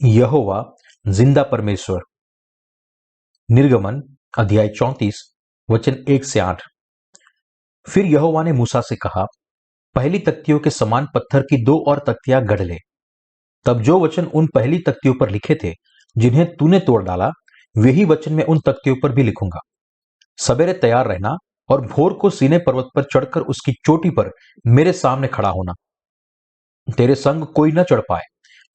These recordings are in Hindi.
यहोवा जिंदा परमेश्वर। निर्गमन अध्याय 34 वचन 1 से 8। फिर यहोवा ने मूसा से कहा, पहली तख्तियों के समान पत्थर की 2 और तख्तियां गढ़ ले। तब जो वचन उन पहली तख्तियों पर लिखे थे, जिन्हें तूने तोड़ डाला, वही वचन मैं उन तख्तियों पर भी लिखूंगा। सवेरे तैयार रहना और भोर को सीनै पर्वत पर चढ़कर उसकी चोटी पर मेरे सामने खड़ा होना। तेरे संग कोई न चढ़ पाए,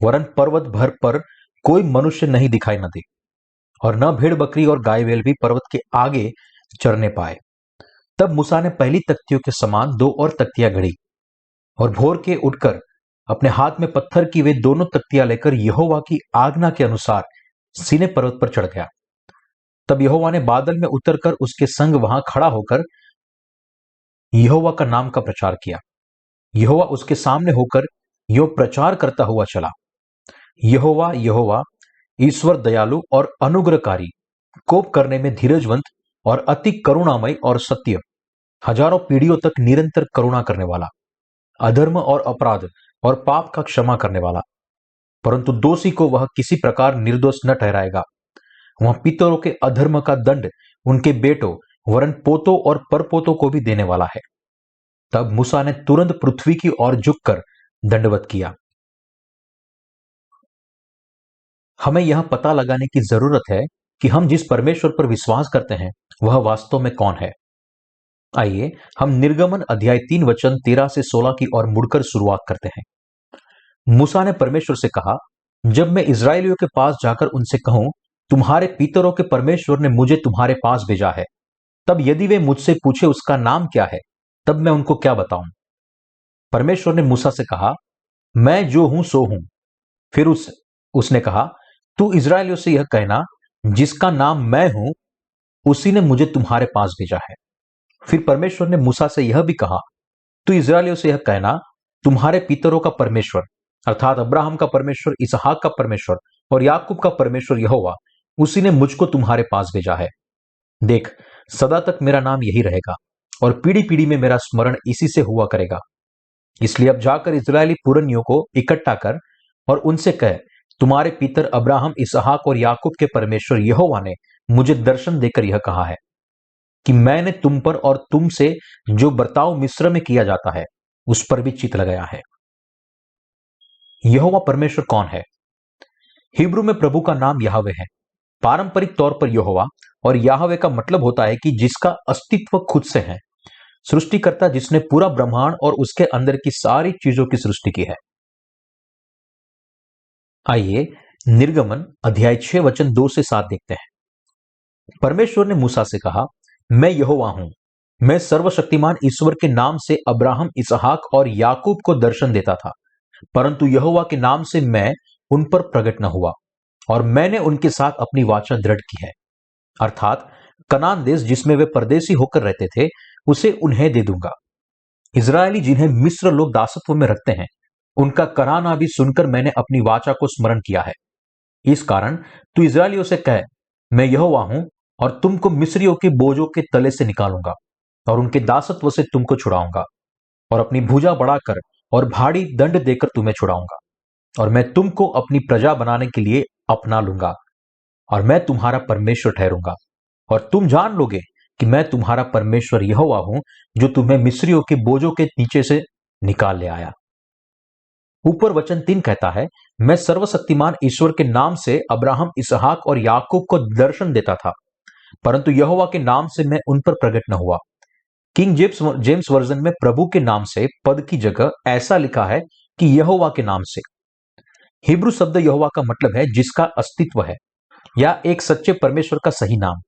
वरन पर्वत भर पर कोई मनुष्य नहीं दिखाई न दे, और न भेड़ बकरी और गाय बैल भी पर्वत के आगे चरने पाए। तब मूसा ने पहली तख्तियों के समान 2 और तख्तियां गढ़ी, और भोर के उठकर अपने हाथ में पत्थर की वे दोनों तख्तियां लेकर यहोवा की आज्ञा के अनुसार सीनै पर्वत पर चढ़ गया। तब यहोवा ने बादल में उतरकर उसके संग वहां खड़ा होकर यहोवा का नाम का प्रचार किया। यहोवा उसके सामने होकर यो प्रचार करता हुआ चला, यहोवा यहोवा ईश्वर दयालु और अनुग्रहकारी, कोप करने में धीरजवंत और अति करुणामय और सत्य, हजारों पीढ़ियों तक निरंतर करुणा करने वाला, अधर्म और अपराध और पाप का क्षमा करने वाला। परंतु दोषी को वह किसी प्रकार निर्दोष न ठहराएगा। वह पितरों के अधर्म का दंड उनके बेटों वरन पोतों और परपोतों को भी देने वाला है। तब मूसा ने तुरंत पृथ्वी की ओर झुककर दंडवत किया। हमें यह पता लगाने की जरूरत है कि हम जिस परमेश्वर पर विश्वास करते हैं वह वास्तव में कौन है। आइए हम निर्गमन अध्याय 3 वचन 13 से 16 की ओर मुड़कर शुरुआत करते हैं। मूसा ने परमेश्वर से कहा, जब मैं इस्राएलियों के पास जाकर उनसे कहूं, तुम्हारे पितरों के परमेश्वर ने मुझे तुम्हारे पास भेजा है, तब यदि वे मुझसे पूछे उसका नाम क्या है, तब मैं उनको क्या बताऊं। परमेश्वर ने मूसा से कहा, मैं जो हूं सो हूं। फिर उसने कहा, तू इस्राएलियों से यह कहना, जिसका नाम मैं हूं उसी ने मुझे तुम्हारे पास भेजा है। फिर परमेश्वर ने मूसा से यह भी कहा, तू इस्राएलियों से यह कहना, तुम्हारे पितरों का परमेश्वर अर्थात अब्राहम का परमेश्वर, इसहाक का परमेश्वर और याकूब का परमेश्वर यहोवा, उसी ने मुझको तुम्हारे पास भेजा है। देख, सदा तक मेरा नाम यही रहेगा और पीढ़ी पीढ़ी में मेरा स्मरण इसी से हुआ करेगा। इसलिए अब जाकर इस्राएली पुरनियों को इकट्ठा कर और उनसे कह, तुम्हारे पितर अब्राहम, इसहाक और याकूब के परमेश्वर यहोवा ने मुझे दर्शन देकर यह कहा है कि मैंने तुम पर और तुमसे जो बर्ताव मिस्र में किया जाता है उस पर भी चित्त लगाया है। यहोवा परमेश्वर कौन है? हिब्रू में प्रभु का नाम याहवे है। पारंपरिक तौर पर यहोवा और याहवे का मतलब होता है कि जिसका अस्तित्व खुद से है, सृष्टिकर्ता जिसने पूरा ब्रह्मांड और उसके अंदर की सारी चीजों की सृष्टि की है। आइए निर्गमन अध्याय 6 वचन 2 से 7 देखते हैं। परमेश्वर ने मूसा से कहा, मैं यहोवा हूं। मैं सर्वशक्तिमान ईश्वर के नाम से अब्राहम, इसहाक और याकूब को दर्शन देता था, परंतु यहोवा के नाम से मैं उन पर प्रकट न हुआ, और मैंने उनके साथ अपनी वाचा दृढ़ की है, अर्थात कनान देश जिसमें वे परदेशी होकर रहते थे उसे उन्हें दे दूंगा। इजरायली जिन्हें मिस्र लोग दासत्व में रखते हैं, उनका कराना भी सुनकर मैंने अपनी वाचा को स्मरण किया है। इस कारण तू इजरायलियों से कह, मैं यहोवा हूं, और तुमको मिस्रियों के बोझों के तले से निकालूंगा और उनके दासत्व से तुमको छुड़ाऊंगा, और अपनी भुजा बढ़ाकर और भारी दंड देकर तुम्हें छुड़ाऊंगा, और मैं तुमको अपनी प्रजा बनाने के लिए अपना लूंगा, और मैं तुम्हारा परमेश्वर ठहरूंगा, और तुम जान लोगे कि मैं तुम्हारा परमेश्वर यहोवा हूं, जो तुम्हें मिस्रियों के बोझों के नीचे से निकाल ले आया। ऊपर वचन 3 कहता है, मैं सर्वशक्तिमान ईश्वर के नाम से अब्राहम, इसहाक और याकूब को दर्शन देता था, परंतु यहोवा के नाम से मैं उन पर प्रकट न हुआ। किंग जेम्स वर्जन में प्रभु के नाम से पद की जगह ऐसा लिखा है कि यहोवा के नाम से। हिब्रू शब्द यहोवा का मतलब है जिसका अस्तित्व है, या एक सच्चे परमेश्वर का सही नाम।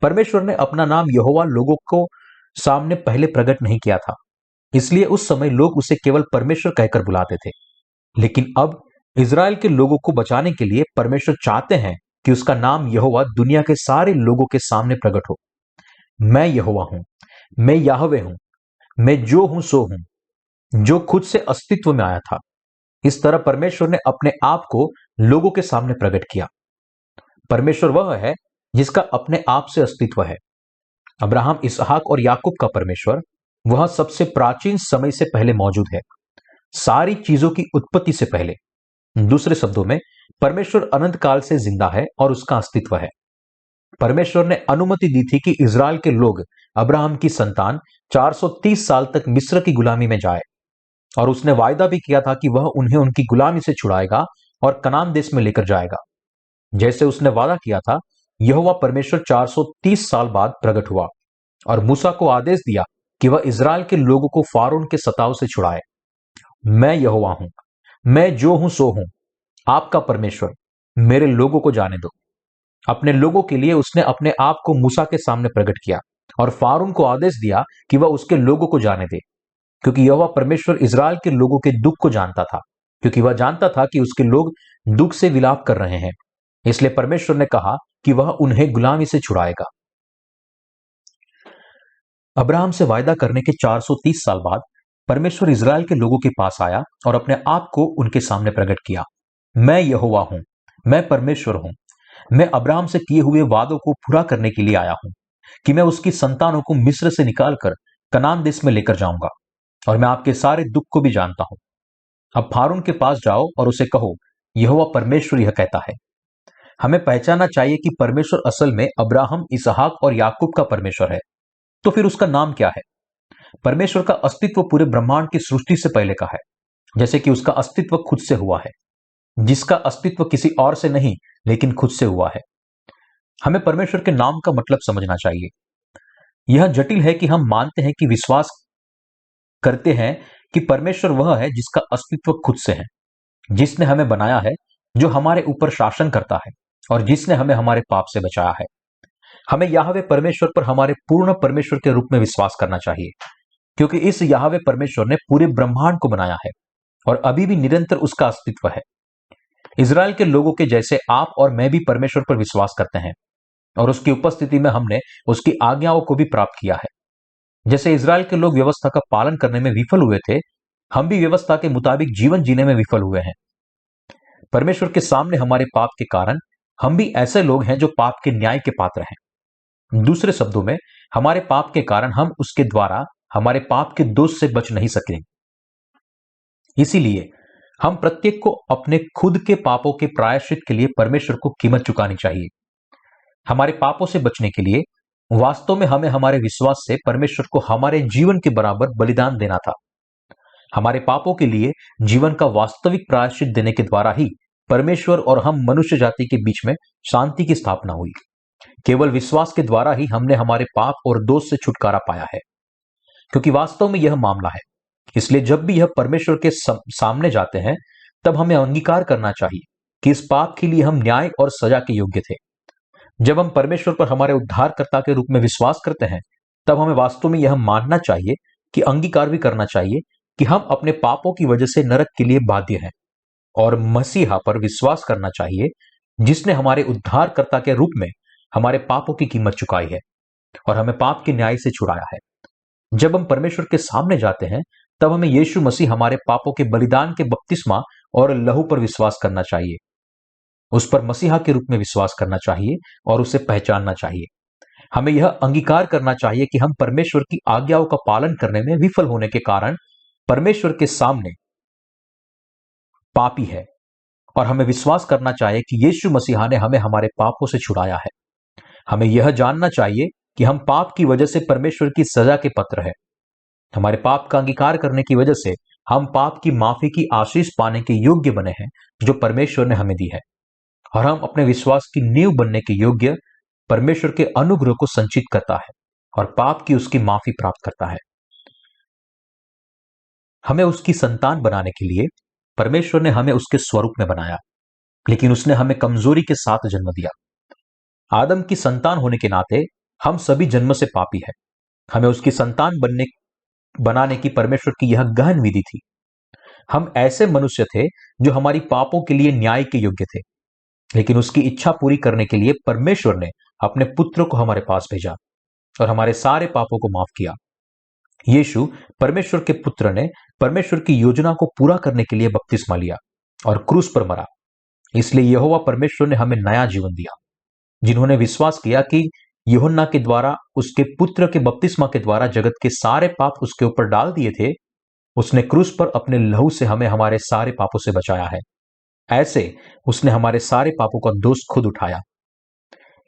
परमेश्वर ने अपना नाम यहोवा लोगों को सामने पहले प्रकट नहीं किया था, इसलिए उस समय लोग उसे केवल परमेश्वर कहकर बुलाते थे। लेकिन अब इज़राइल के लोगों को बचाने के लिए परमेश्वर चाहते हैं कि उसका नाम यहोवा दुनिया के सारे लोगों के सामने प्रकट हो। मैं यहोवा हूं, मैं याहवे हूं, मैं जो हूं सो हूं, जो खुद से अस्तित्व में आया था। इस तरह परमेश्वर ने अपने आप को लोगों के सामने प्रकट किया। परमेश्वर वह है जिसका अपने आप से अस्तित्व है। अब्राहम, इसहाक और याकूब का परमेश्वर वह सबसे प्राचीन समय से पहले मौजूद है, सारी चीजों की उत्पत्ति से पहले। दूसरे शब्दों में परमेश्वर अनंत काल से जिंदा है और उसका अस्तित्व है। परमेश्वर ने अनुमति दी थी कि इज़राइल के लोग, अब्राहम की संतान, 430 साल तक मिस्र की गुलामी में जाए, और उसने वायदा भी किया था कि वह उन्हें उनकी गुलामी से छुड़ाएगा और कनान देश में लेकर जाएगा। जैसे उसने वादा किया था, यहोवा परमेश्वर 430 साल बाद प्रकट हुआ और मूसा को आदेश दिया कि वह इज़राइल के लोगों को फारून के सताव से छुड़ाए। मैं यहोवा हूं, मैं जो हूं सो हूं, आपका परमेश्वर, मेरे लोगों को जाने दो। अपने लोगों के लिए उसने अपने आप को मूसा के सामने प्रकट किया और फारून को आदेश दिया कि वह उसके लोगों को जाने दे, क्योंकि यहोवा परमेश्वर इज़राइल के लोगों के दुख को जानता था, क्योंकि वह जानता था कि उसके लोग दुख से विलाप कर रहे हैं। इसलिए परमेश्वर ने कहा कि वह उन्हें गुलामी से छुड़ाएगा। अब्राहम से वायदा करने के 430 साल बाद परमेश्वर इज़राइल के लोगों के पास आया और अपने आप को उनके सामने प्रकट किया। मैं यहोवा हूं, मैं परमेश्वर हूं। मैं अब्राहम से किए हुए वादों को पूरा करने के लिए आया हूं कि मैं उसकी संतानों को मिस्र से निकालकर कनान देश में लेकर जाऊंगा, और मैं आपके सारे दुख को भी जानता हूं। अब फारून के पास जाओ और उसे कहो, यहोवा परमेश्वर यह कहता है। हमें पहचानना चाहिए कि परमेश्वर असल में अब्राहम, इसहाक और याकूब का परमेश्वर है। तो फिर उसका नाम क्या है? परमेश्वर का अस्तित्व पूरे ब्रह्मांड की सृष्टि से पहले का है, जैसे कि उसका अस्तित्व खुद से हुआ है, जिसका अस्तित्व किसी और से नहीं लेकिन खुद से हुआ है। हमें परमेश्वर के नाम का मतलब समझना चाहिए। यह जटिल है कि हम मानते हैं कि विश्वास करते हैं कि परमेश्वर वह है जिसका अस्तित्व खुद से है, जिसने हमें बनाया है, जो हमारे ऊपर शासन करता है और जिसने हमें हमारे पाप से बचाया है। हमें याहवे परमेश्वर पर हमारे पूर्ण परमेश्वर के रूप में विश्वास करना चाहिए, क्योंकि इस याहवे परमेश्वर ने पूरे ब्रह्मांड को बनाया है और अभी भी निरंतर उसका अस्तित्व है। इज़राइल के लोगों के जैसे आप और मैं भी परमेश्वर पर विश्वास करते हैं, और उसकी उपस्थिति में हमने उसकी आज्ञाओं को भी प्राप्त किया है। जैसे इज़राइल के लोग व्यवस्था का पालन करने में विफल हुए थे, हम भी व्यवस्था के मुताबिक जीवन जीने में विफल हुए हैं। परमेश्वर के सामने हमारे पाप के कारण हम भी ऐसे लोग हैं जो पाप के न्याय के पात्र हैं। दूसरे शब्दों में, हमारे पाप के कारण हम उसके द्वारा हमारे पाप के दोष से बच नहीं सकेंगे। इसीलिए हम प्रत्येक को अपने खुद के पापों के प्रायश्चित के लिए परमेश्वर को कीमत चुकानी चाहिए। हमारे पापों से बचने के लिए वास्तव में हमें हमारे विश्वास से परमेश्वर को हमारे जीवन के बराबर बलिदान देना था। हमारे पापों के लिए जीवन का वास्तविक प्रायश्चित देने के द्वारा ही परमेश्वर और हम मनुष्य जाति के बीच में शांति की स्थापना हुई। केवल विश्वास के द्वारा ही हमने हमारे पाप और दोष से छुटकारा पाया है, क्योंकि वास्तव में यह मामला है। इसलिए जब भी यह परमेश्वर के सामने जाते हैं, तब हमें अंगीकार करना चाहिए कि इस पाप के लिए हम न्याय और सजा के योग्य थे। जब हम परमेश्वर पर हमारे उद्धारकर्ता के रूप में विश्वास करते हैं, तब हमें वास्तव में यह मानना चाहिए कि अंगीकार भी करना चाहिए कि हम अपने पापों की वजह से नरक के लिए बाध्य हैं, और मसीहा पर विश्वास करना चाहिए, जिसने हमारे उद्धारकर्ता के रूप में हमारे पापों की कीमत चुकाई है और हमें पाप के न्याय से छुड़ाया है। जब हम परमेश्वर के सामने जाते हैं, तब हमें यीशु मसीह हमारे पापों के बलिदान के बपतिस्मा और लहू पर विश्वास करना चाहिए, उस पर मसीहा के रूप में विश्वास करना चाहिए और उसे पहचानना चाहिए। हमें यह अंगीकार करना चाहिए कि हम परमेश्वर की आज्ञाओं का पालन करने में विफल होने के कारण परमेश्वर के सामने पापी है, और हमें विश्वास करना चाहिए कि यीशु मसीहा ने हमें हमारे पापों से छुड़ाया है। हमें यह जानना चाहिए कि हम पाप की वजह से परमेश्वर की सजा के पात्र हैं। हमारे पाप का अंगीकार करने की वजह से हम पाप की माफी की आशीष पाने के योग्य बने हैं, जो परमेश्वर ने हमें दी है, और हम अपने विश्वास की नींव बनने के योग्य परमेश्वर के अनुग्रह को संचित करता है और पाप की उसकी माफी प्राप्त करता है। हमें उसकी संतान बनाने के लिए परमेश्वर ने हमें उसके स्वरूप में बनाया, लेकिन उसने हमें कमजोरी के साथ जन्म दिया। आदम की संतान होने के नाते हम सभी जन्म से पापी हैं। हमें उसकी संतान बनाने की परमेश्वर की यह गहन विधि थी। हम ऐसे मनुष्य थे जो हमारी पापों के लिए न्याय के योग्य थे, लेकिन उसकी इच्छा पूरी करने के लिए परमेश्वर ने अपने पुत्र को हमारे पास भेजा और हमारे सारे पापों को माफ किया। यीशु, परमेश्वर के पुत्र, ने परमेश्वर की योजना को पूरा करने के लिए बपतिस्मा लिया और क्रूस पर मरा। इसलिए यहोवा परमेश्वर ने हमें नया जीवन दिया। जिन्होंने विश्वास किया कि यूहन्ना के द्वारा, उसके पुत्र के बपतिस्मा के द्वारा जगत के सारे पाप उसके ऊपर डाल दिए थे, उसने क्रूस पर अपने लहू से हमें हमारे सारे पापों से बचाया है। ऐसे उसने हमारे सारे पापों का दोष खुद उठाया।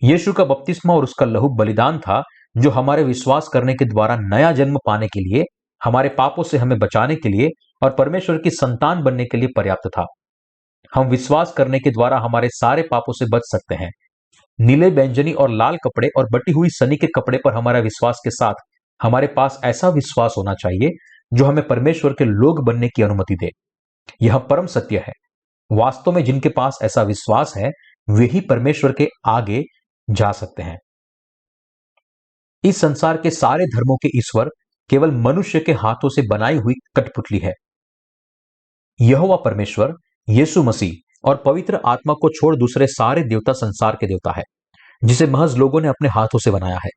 यीशु का बपतिस्मा और उसका लहू बलिदान था, जो हमारे विश्वास करने के द्वारा नया जन्म पाने के लिए, हमारे पापों से हमें बचाने के लिए और परमेश्वर की संतान बनने के लिए पर्याप्त था। हम विश्वास करने के द्वारा हमारे सारे पापों से बच सकते हैं। नीले, बैंगनी और लाल कपड़े और बटी हुई सनी के कपड़े पर हमारा विश्वास के साथ हमारे पास ऐसा विश्वास होना चाहिए जो हमें परमेश्वर के लोग बनने की अनुमति दे। यह परम सत्य है। वास्तव में जिनके पास ऐसा विश्वास है, वे ही परमेश्वर के आगे जा सकते हैं। इस संसार के सारे धर्मों के ईश्वर केवल मनुष्य के हाथों से बनाई हुई कठपुतली है। यहोवा परमेश्वर, यीशु मसीह और पवित्र आत्मा को छोड़ दूसरे सारे देवता संसार के देवता है, जिसे महज लोगों ने अपने हाथों से बनाया है।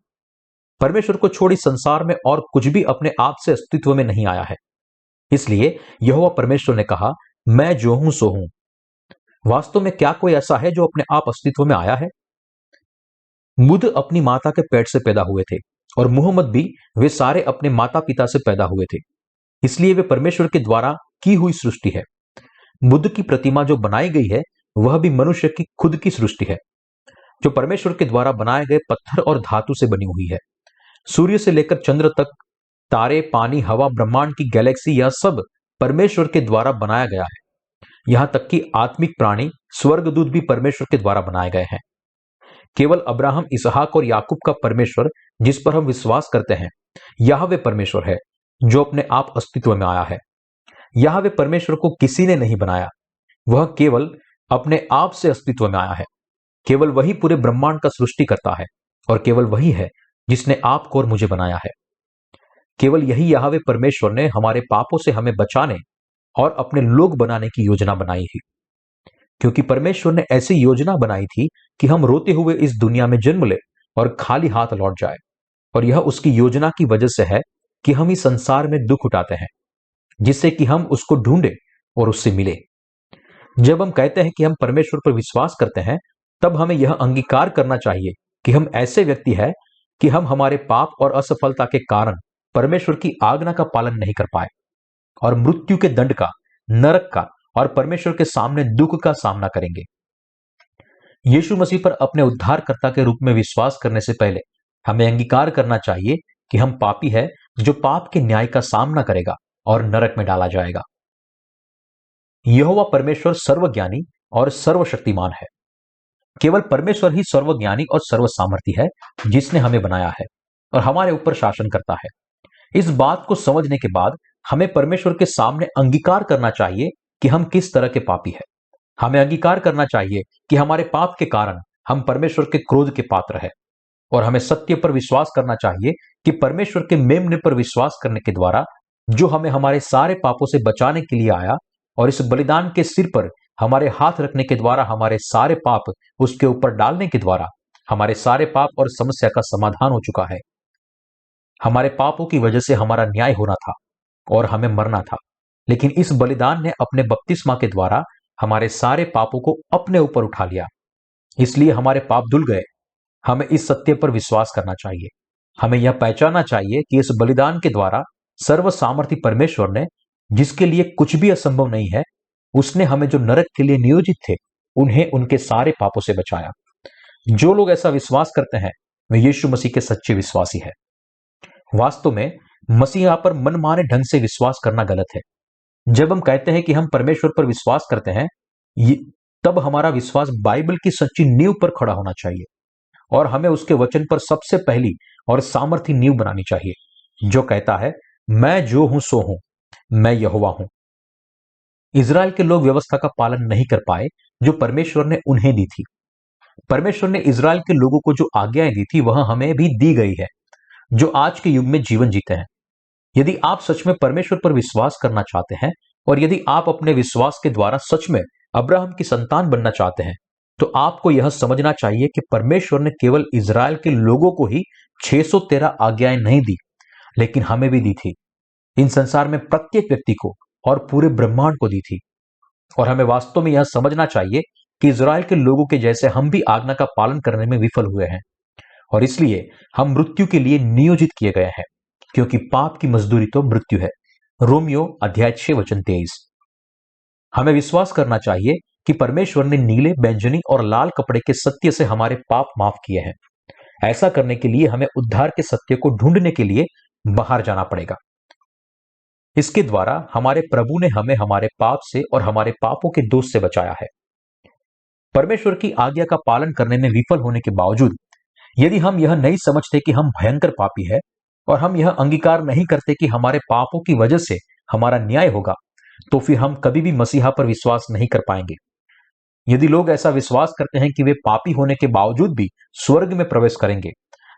परमेश्वर को छोड़ इस संसार में और कुछ भी अपने आप से अस्तित्व में नहीं आया है। इसलिए यहोवा परमेश्वर ने कहा, मैं जो हूं सो हूं। वास्तव में क्या कोई ऐसा है जो अपने आप अस्तित्व में आया है? बुद्ध अपनी माता के पेट से पैदा हुए थे और मुहम्मद भी, वे सारे अपने माता पिता से पैदा हुए थे। इसलिए वे परमेश्वर के द्वारा की हुई सृष्टि है। बुद्ध की प्रतिमा जो बनाई गई है, वह भी मनुष्य की खुद की सृष्टि है, जो परमेश्वर के द्वारा बनाए गए पत्थर और धातु से बनी हुई है। सूर्य से लेकर चंद्र तक, तारे, पानी, हवा, ब्रह्मांड की गैलेक्सी, यह सब परमेश्वर के द्वारा बनाया गया है। यहां तक कि आत्मिक प्राणी, स्वर्गदूत भी परमेश्वर के द्वारा बनाए गए हैं। केवल अब्राहम, इसहाक और याकूब का परमेश्वर, जिस पर हम विश्वास करते हैं, यहोवा परमेश्वर है, जो अपने आप अस्तित्व में आया है। यहोवा परमेश्वर को किसी ने नहीं बनाया, वह केवल अपने आप से अस्तित्व में आया है। केवल वही पूरे ब्रह्मांड का सृष्टि करता है और केवल वही है जिसने आपको और मुझे बनाया है। केवल यही यहोवा परमेश्वर ने हमारे पापों से हमें बचाने और अपने लोग बनाने की योजना बनाई है, क्योंकि परमेश्वर ने ऐसी योजना बनाई थी कि हम रोते हुए इस दुनिया में जन्म ले और खाली हाथ लौट जाए। और यह उसकी योजना की वजह से है कि हम इस संसार में दुख उठाते हैं, जिससे कि हम उसको ढूंढे और उससे मिले। जब हम कहते हैं कि हम परमेश्वर पर विश्वास करते हैं, तब हमें यह अंगीकार करना चाहिए कि हम ऐसे व्यक्ति हैं कि हम हमारे पाप और असफलता के कारण परमेश्वर की आज्ञा का पालन नहीं कर पाए और मृत्यु के दंड का, नरक का और परमेश्वर के सामने दुख का सामना करेंगे। यीशु मसीह पर अपने उद्धारकर्ता के रूप में विश्वास करने से पहले हमें अंगीकार करना चाहिए कि हम पापी हैं, जो पाप के न्याय का सामना करेगा और नरक में डाला जाएगा। यहोवा परमेश्वर सर्वज्ञानी और सर्वशक्तिमान है। केवल परमेश्वर ही सर्वज्ञानी और सर्वसामर्थी है, जिसने हमें बनाया है और हमारे ऊपर शासन करता है। इस बात को समझने के बाद हमें परमेश्वर के सामने अंगीकार करना चाहिए कि हम किस तरह के पापी हैं। हमें अंगीकार करना चाहिए कि हमारे पाप के कारण हम परमेश्वर के क्रोध के पात्र हैं, और हमें सत्य पर विश्वास करना चाहिए कि परमेश्वर के मेमने पर विश्वास करने के द्वारा, जो हमें हमारे सारे पापों से बचाने के लिए आया, और इस बलिदान के सिर पर हमारे हाथ रखने के द्वारा हमारे सारे पाप उसके ऊपर डालने के द्वारा हमारे सारे पाप और समस्या का समाधान हो चुका है। हमारे पापों की वजह से हमारा न्याय होना था और हमें मरना था, लेकिन इस बलिदान ने अपने बपतिस्मा के द्वारा हमारे सारे पापों को अपने ऊपर उठा लिया। इसलिए हमारे पाप धुल गए। हमें इस सत्य पर विश्वास करना चाहिए। हमें यह पहचानना चाहिए कि इस बलिदान के द्वारा सर्व सामर्थी परमेश्वर ने, जिसके लिए कुछ भी असंभव नहीं है, उसने हमें जो नरक के लिए नियोजित थे, उन्हें उनके सारे पापों से बचाया। जो लोग ऐसा विश्वास करते हैं, वे यीशु मसीह के सच्चे विश्वासी है। वास्तव में मसीहा पर मनमाने ढंग से विश्वास करना गलत है। जब हम कहते हैं कि हम परमेश्वर पर विश्वास करते हैं, तब हमारा विश्वास बाइबल की सच्ची नींव पर खड़ा होना चाहिए, और हमें उसके वचन पर सबसे पहली और सामर्थी नींव बनानी चाहिए, जो कहता है, मैं जो हूं सो हूं, मैं यहोवा हूं। इज़राइल के लोग व्यवस्था का पालन नहीं कर पाए जो परमेश्वर ने उन्हें दी थी। परमेश्वर ने इज़राइल के लोगों को जो आज्ञाएं दी थी, वह हमें भी दी गई है, जो आज के युग में जीवन जीते हैं। यदि आप सच में परमेश्वर पर विश्वास करना चाहते हैं, और यदि आप अपने विश्वास के द्वारा सच में अब्राहम की संतान बनना चाहते हैं, तो आपको यह समझना चाहिए कि परमेश्वर ने केवल इज़राइल के लोगों को ही 613 आज्ञाएं नहीं दी, लेकिन हमें भी दी थी। इन संसार में प्रत्येक व्यक्ति को और पूरे ब्रह्मांड को दी थी। और हमें वास्तव में यह समझना चाहिए कि इज़राइल के लोगों के जैसे हम भी आज्ञा का पालन करने में विफल हुए हैं, और इसलिए हम मृत्यु के लिए नियोजित किए गए हैं, क्योंकि पाप की मजदूरी तो मृत्यु है। रोमियो अध्याय 6 वचन 23। हमें विश्वास करना चाहिए कि परमेश्वर ने नीले, बैंगनी और लाल कपड़े के सत्य से हमारे पाप माफ किए हैं। ऐसा करने के लिए हमें उद्धार के सत्य को ढूंढने के लिए बाहर जाना पड़ेगा। इसके द्वारा हमारे प्रभु ने हमें हमारे पाप से और हमारे पापों के दोष से बचाया है। परमेश्वर की आज्ञा का पालन करने में विफल होने के बावजूद यदि हम यह नहीं समझते कि हम भयंकर पापी है और हम यह अंगीकार नहीं करते कि हमारे पापों की वजह से हमारा न्याय होगा, तो फिर हम कभी भी मसीहा पर विश्वास नहीं कर पाएंगे। यदि लोग ऐसा विश्वास करते हैं कि वे पापी होने के बावजूद भी स्वर्ग में प्रवेश करेंगे,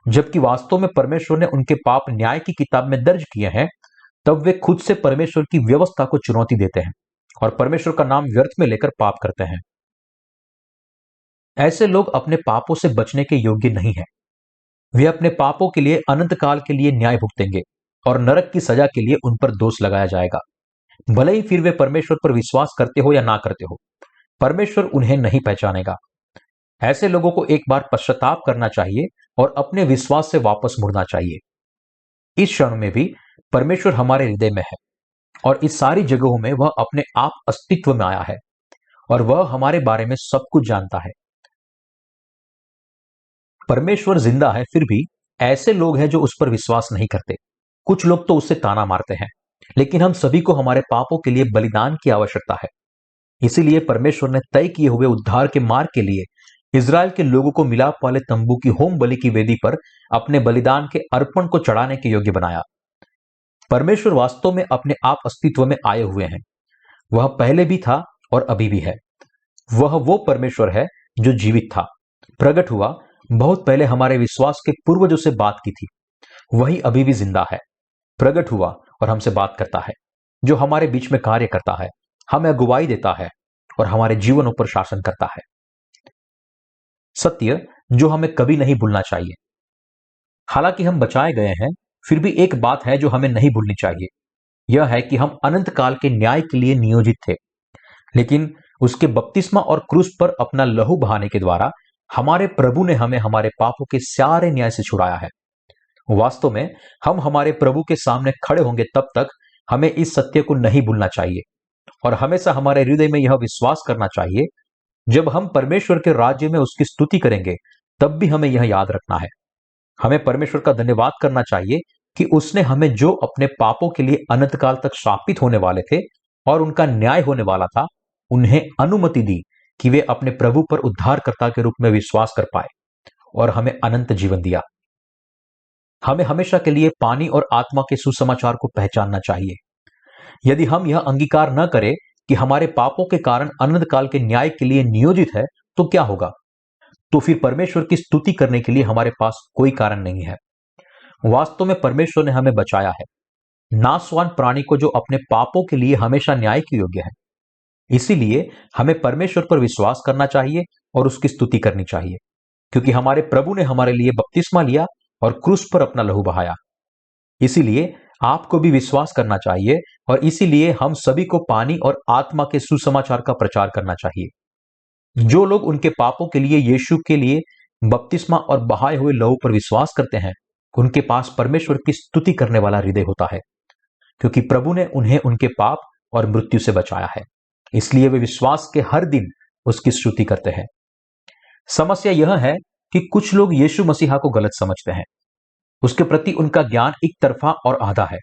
जबकि वास्तव में परमेश्वर ने उनके पाप न्याय की किताब में दर्ज किए हैं, तब वे खुद से परमेश्वर की व्यवस्था को चुनौती देते हैं और परमेश्वर का नाम व्यर्थ में लेकर पाप करते हैं। ऐसे लोग अपने पापों से बचने के योग्य नहीं हैं। वे अपने पापों के लिए अनंत काल के लिए न्याय भुगतेंगे और नरक की सजा के लिए उन पर दोष लगाया जाएगा। भले ही फिर वे परमेश्वर पर विश्वास करते हो या ना करते हो, परमेश्वर उन्हें नहीं पहचानेगा। ऐसे लोगों को एक बार पश्चाताप करना चाहिए और अपने विश्वास से वापस मुड़ना चाहिए। इस क्षण में भी परमेश्वर हमारे हृदय में है और इस सारी जगहों में वह अपने आप अस्तित्व में आया है और वह हमारे बारे में सब कुछ जानता है। परमेश्वर जिंदा है, फिर भी ऐसे लोग हैं जो उस पर विश्वास नहीं करते। कुछ लोग तो उससे ताना मारते हैं, लेकिन हम सभी को हमारे पापों के लिए बलिदान की आवश्यकता है। इसीलिए परमेश्वर ने तय किए हुए उद्धार के मार्ग के लिए इज़राइल के लोगों को मिलाप वाले तंबू की होम बलि की वेदी पर अपने बलिदान के अर्पण को चढ़ाने के योग्य बनाया। परमेश्वर वास्तव में अपने आप अस्तित्व में आए हुए हैं। वह पहले भी था और अभी भी है। वह वो परमेश्वर है जो जीवित था, प्रकट हुआ, बहुत पहले हमारे विश्वास के पूर्वजों से बात की थी। वही अभी भी जिंदा है, प्रकट हुआ और हमसे बात करता है, जो हमारे बीच में कार्य करता है, हमें अगुवाई देता है और हमारे जीवनों पर शासन करता है। सत्य जो हमें कभी नहीं भूलना चाहिए। हालांकि हम बचाए गए हैं, फिर भी एक बात है जो हमें नहीं भूलनी चाहिए। यह है कि हम अनंत काल के न्याय के लिए नियोजित थे, लेकिन उसके बपतिस्मा और क्रूस पर अपना लहू बहाने के द्वारा हमारे प्रभु ने हमें हमारे पापों के सारे न्याय से छुड़ाया है। वास्तव में हम हमारे प्रभु के सामने खड़े होंगे, तब तक हमें इस सत्य को नहीं भूलना चाहिए और हमेशा हमारे हृदय में यह विश्वास करना चाहिए, जब हम परमेश्वर के राज्य में उसकी स्तुति करेंगे, तब भी हमें यह याद रखना है। हमें परमेश्वर का धन्यवाद करना चाहिए कि उसने हमें, जो अपने पापों के लिए अनंत काल तक शापित होने वाले थे और उनका न्याय होने वाला था, उन्हें अनुमति दी कि वे अपने प्रभु पर उद्धारकर्ता के रूप में विश्वास कर पाए और हमें अनंत जीवन दिया। हमें हमेशा के लिए पानी और आत्मा के सुसमाचार को पहचानना चाहिए। यदि हम यह अंगीकार न करें कि हमारे पापों के कारण अनंत काल के न्याय के लिए नियोजित है, तो क्या होगा? तो फिर परमेश्वर की स्तुति करने के लिए हमारे पास कोई कारण नहीं है। वास्तव में परमेश्वर ने हमें बचाया है, नाशवान प्राणी को जो अपने पापों के लिए हमेशा न्याय के योग्य है। इसीलिए हमें परमेश्वर पर विश्वास करना चाहिए और उसकी स्तुति करनी चाहिए, क्योंकि हमारे प्रभु ने हमारे लिए बपतिस्मा लिया और क्रूस पर अपना लहू बहाया। इसीलिए आपको भी विश्वास करना चाहिए और इसीलिए हम सभी को पानी और आत्मा के सुसमाचार का प्रचार करना चाहिए। जो लोग उनके पापों के लिए यीशु के लिए बपतिस्मा और बहाए हुए लहू पर विश्वास करते हैं, उनके पास परमेश्वर की स्तुति करने वाला हृदय होता है, क्योंकि प्रभु ने उन्हें उनके पाप और मृत्यु से बचाया है। इसलिए वे विश्वास के हर दिन उसकी स्तुति करते हैं। समस्या यह है कि कुछ लोग यीशु मसीहा को गलत समझते हैं। उसके प्रति उनका ज्ञान एक तरफा और आधा है।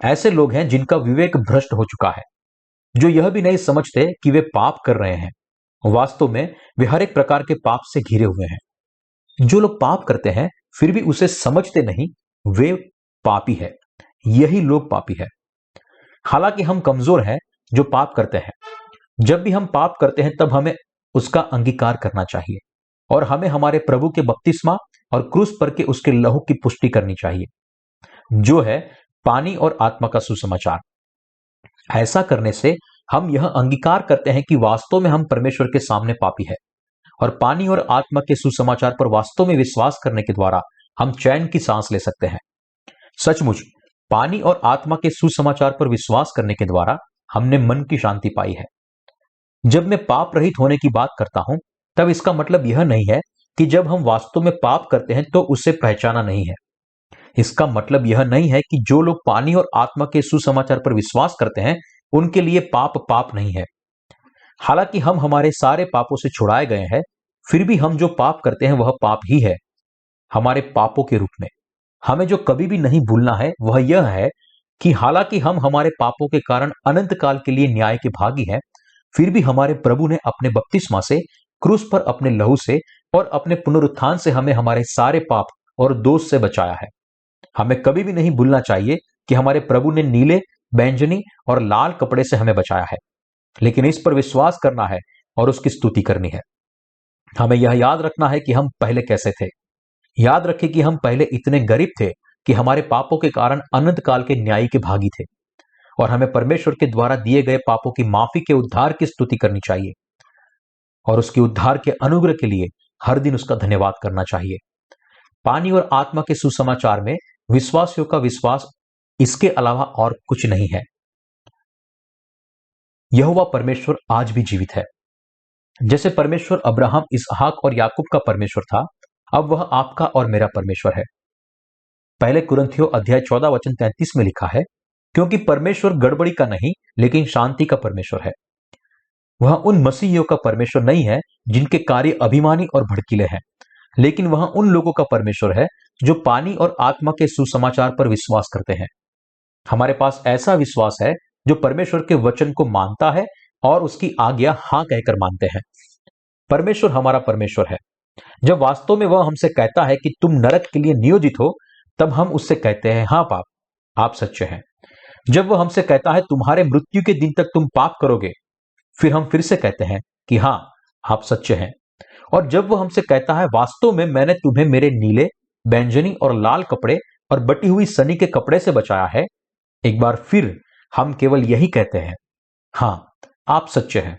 ऐसे लोग हैं जिनका विवेक भ्रष्ट हो चुका है, जो यह भी नहीं समझते कि वे पाप कर रहे हैं। वास्तव में वे हर एक प्रकार के पाप से घिरे हुए हैं। जो लोग पाप करते हैं फिर भी उसे समझते नहीं, वे पापी है। यही लोग पापी है। हालांकि हम कमजोर हैं जो पाप करते हैं। जब भी हम पाप करते हैं, तब हमें उसका अंगीकार करना चाहिए और हमें हमारे प्रभु के बपतिस्मा और क्रूस पर के उसके लहू की पुष्टि करनी चाहिए, जो है पानी और आत्मा का सुसमाचार। ऐसा करने से हम यह अंगीकार करते हैं कि वास्तव में हम परमेश्वर के सामने पापी है और पानी और आत्मा के सुसमाचार पर वास्तव में विश्वास करने के द्वारा हम चैन की सांस ले सकते हैं। सचमुच पानी और आत्मा के सुसमाचार पर विश्वास करने के द्वारा हमने मन की शांति पाई है। जब मैं पाप रहित होने की बात करता हूं, तब इसका मतलब यह नहीं है कि जब हम वास्तव में पाप करते हैं तो उसे पहचाना नहीं है। इसका मतलब यह नहीं है कि जो लोग पानी और आत्मा के सुसमाचार पर विश्वास करते हैं, उनके लिए पाप पाप नहीं है। हालांकि हम हमारे सारे पापों से छुड़ाए गए हैं, फिर भी हम जो पाप करते हैं वह पाप ही है, हमारे पापों के रूप में। हमें जो कभी भी नहीं भूलना है वह यह है कि हालांकि हम हमारे पापों के कारण अनंत काल के लिए न्याय के भागी हैं, फिर भी हमारे प्रभु ने अपने बपतिस्मा से, क्रूस पर अपने लहू से और अपने पुनरुत्थान से हमें हमारे सारे पाप और दोष से बचाया है। हमें कभी भी नहीं भूलना चाहिए कि हमारे प्रभु ने नीले, बैंगनी और लाल कपड़े से हमें बचाया है, लेकिन इस पर विश्वास करना है और उसकी स्तुति करनी है। हमें यह याद रखना है कि हम पहले कैसे थे। याद रखें कि हम पहले इतने गरीब थे कि हमारे पापों के कारण अनंत काल के न्याय के भागी थे, और हमें परमेश्वर के द्वारा दिए गए पापों की माफी के उद्धार की स्तुति करनी चाहिए और उसकी उद्धार के अनुग्रह के लिए हर दिन उसका धन्यवाद करना चाहिए। पानी और आत्मा के सुसमाचार में विश्वासियों का विश्वास इसके अलावा और कुछ नहीं है। यहोवा परमेश्वर आज भी जीवित है। जैसे परमेश्वर अब्राहम, इसहाक और याकूब का परमेश्वर था, अब वह आपका और मेरा परमेश्वर है। पहले कुरिन्थियों अध्याय 14 वचन 33 में लिखा है, क्योंकि परमेश्वर गड़बड़ी का नहीं लेकिन शांति का परमेश्वर है। वह उन मसीहियों का परमेश्वर नहीं है जिनके कार्य अभिमानी और भड़कीले हैं, लेकिन वह उन लोगों का परमेश्वर है जो पानी और आत्मा के सुसमाचार पर विश्वास करते हैं। हमारे पास ऐसा विश्वास है जो परमेश्वर के वचन को मानता है और उसकी आज्ञा हां कहकर मानते हैं। परमेश्वर हमारा परमेश्वर है। जब वास्तव में वह हमसे कहता है कि तुम नरक के लिए नियोजित हो, तब हम उससे कहते हैं, हां पाप, आप सच्चे हैं। जब वह हमसे कहता है तुम्हारे मृत्यु के दिन तक तुम पाप करोगे, फिर हम फिर से कहते हैं कि हां, आप सच्चे हैं। और जब वह हमसे कहता है वास्तव में मैंने तुम्हें मेरे नीले, बैंगनी और लाल कपड़े और बटी हुई सनी के कपड़े से बचाया है, एक बार फिर हम केवल यही कहते हैं, हां, आप सच्चे हैं।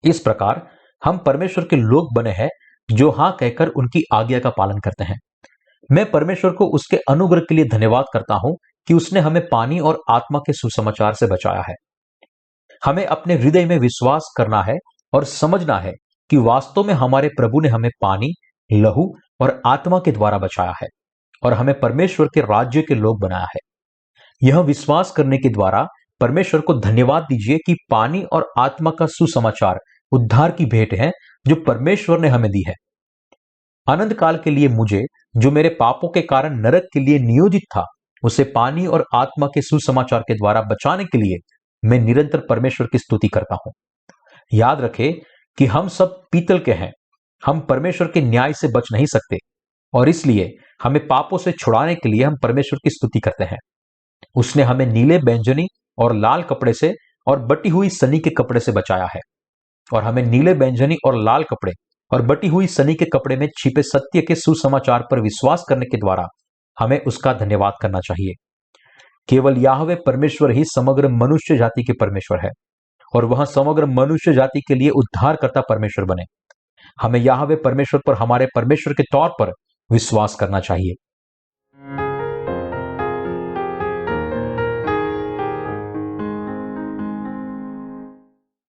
इस प्रकार हम परमेश्वर के लोग बने हैं जो हां कहकर उनकी आज्ञा का पालन करते हैं। मैं परमेश्वर को उसके अनुग्रह के लिए धन्यवाद करता हूं कि उसने हमें पानी और आत्मा के सुसमाचार से बचाया है। हमें अपने हृदय में विश्वास करना है और समझना है कि वास्तव में हमारे प्रभु ने हमें पानी, लहू और आत्मा के द्वारा बचाया है और हमें परमेश्वर के राज्य के लोग बनाया है। यह विश्वास करने के द्वारा परमेश्वर को धन्यवाद दीजिए कि पानी और आत्मा का सुसमाचार उद्धार की भेंट है जो परमेश्वर ने हमें दी है। अनंत काल के लिए मुझे, जो मेरे पापों के कारण नरक के लिए नियोजित था, उसे पानी और आत्मा के सुसमाचार के द्वारा बचाने के लिए मैं निरंतर परमेश्वर की स्तुति करता हूं। याद रखें कि हम सब पीतल के हैं। हम परमेश्वर के न्याय से बच नहीं सकते और इसलिए हमें पापों से छुड़ाने के लिए हम परमेश्वर की स्तुति करते हैं। उसने हमें नीले, बैंगनी और लाल कपड़े से और बटी हुई सनी के कपड़े से बचाया है, और हमें नीले, बैंगनी और लाल कपड़े और बटी हुई सनी के कपड़े में छिपे सत्य के सुसमाचार पर विश्वास करने के द्वारा हमें उसका धन्यवाद करना चाहिए। केवल याहवे परमेश्वर ही समग्र मनुष्य जाति के परमेश्वर है और वह समग्र मनुष्य जाति के लिए उद्धारकर्ता परमेश्वर बने। हमें याहवे परमेश्वर पर हमारे परमेश्वर के तौर पर विश्वास करना चाहिए।